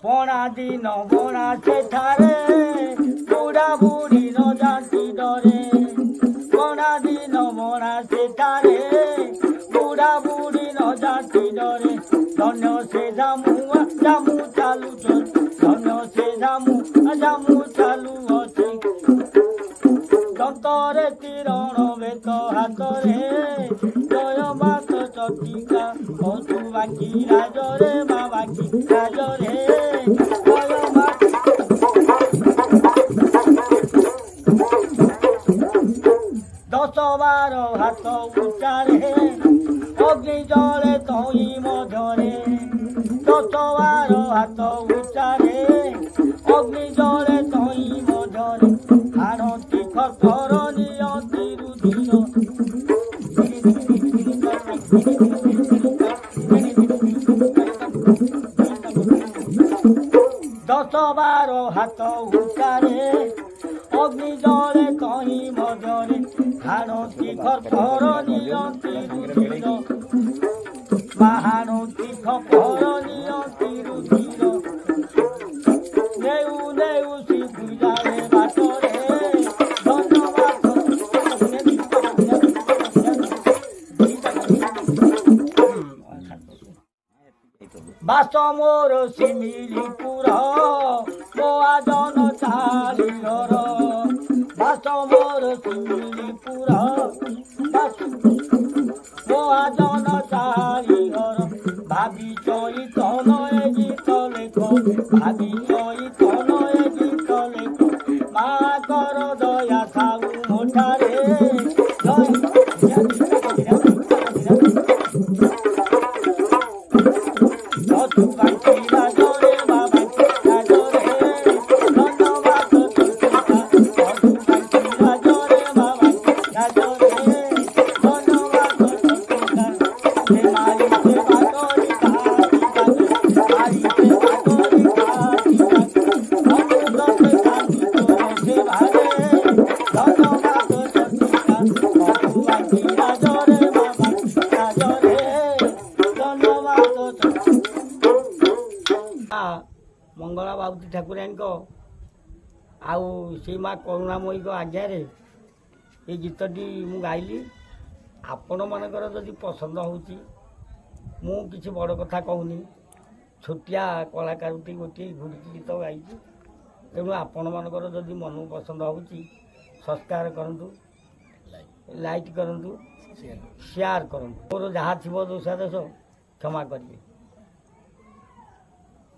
ପଣା ଦିନ ବଣା ସେଠାରେ ବୁଢ଼ା ବୁଢ଼ୀ ନ ଯାନ୍ତି ଡରେ ପଣା ଦିନ ବଣା ସେଠାରେ ବୁଢ଼ା ବୁଢ଼ୀ ନ ଯାନ୍ତି ଡରେ ଧନ୍ୟ ସେ ଜାମୁ ଜାମୁ ଚାଲୁଛନ୍ତି ଧନ୍ୟ ସେ ଜାମୁ ଜାମୁ ଚାଲୁଅଛି ଦନ୍ତରେ ତୀରଣ ବେତ ହାତରେ ଜୟ ମାତ ଚଟିକା କତୁ ବାକି ରାଜରେ ମା ବାକି ରାଜରେ ଜୟ ମାତ 10-12 ହାତ ଉଚ୍ଚାରେ ଅଗ୍ନି ଜଳେ ତଇ ମଧ୍ୟରେ 10-12 ହାତ ଉଚ୍ଚାରେ ଅଗ୍ନି ଜଳେ ତଇ ମଧ୍ୟରେ ଆଣନ୍ତି ଖର ନିଅନ୍ତି ରୁଧିର 10-12 ହାତ ଉଚ୍ଚାରେ ଅଗ୍ନି ଜଳେ ତହି ମଧ୍ୟରେ ହାଣନ୍ତି ଖର ନିଅନ୍ତି ରୁଧିର ହାଣନ୍ତି ଖର ନିଅନ୍ତି ରୁଧିର ନେଉ ନେଉ ଶ୍ରୀ ପୂଜାରେ ବାଟରେ ବାସ ମୋର ଶିମିଳିପୁର ମୋ ଆଜନ ଚାଲିଘର ବାସ ମୋର ଶିମିଳିପୁର ମୋ ଆଜନ ଚାଲିଘର ଭାବି ଚଇତନ ଏ ଗୀତ ଲେଖ ଭାବି ଚଇତନ ଏ ଗୀତ ଲେଖ ମା କର ଦୟା ସାଉ ମୋଠାରେ ମଙ୍ଗଳା ବାବୁତି ଠାକୁରାଣୀଙ୍କ ଆଉ ସେଇ ମା କରୁଣାମୟୀଙ୍କ ଆଜ୍ଞାରେ ଏ ଗୀତଟି ମୁଁ ଗାଇଲି ଆପଣମାନଙ୍କର ଯଦି ପସନ୍ଦ ହେଉଛି ମୁଁ କିଛି ବଡ଼ କଥା କହୁନି ଛୋଟିଆ କଳାକାରଟି ଗୋଟିଏ ଘୁଡ଼ିକି ଗୀତ ଗାଇଛି ତେଣୁ ଆପଣମାନଙ୍କର ଯଦି ମନକୁ ପସନ୍ଦ ହେଉଛି ସବସ୍କ୍ରାଇବ୍ କରନ୍ତୁ ଲାଇକ୍ କରନ୍ତୁ ସେୟାର କରନ୍ତୁ ମୋର ଯାହା ଥିବ ଦୋଷାଦେଶ କ୍ଷମା କରିବେ।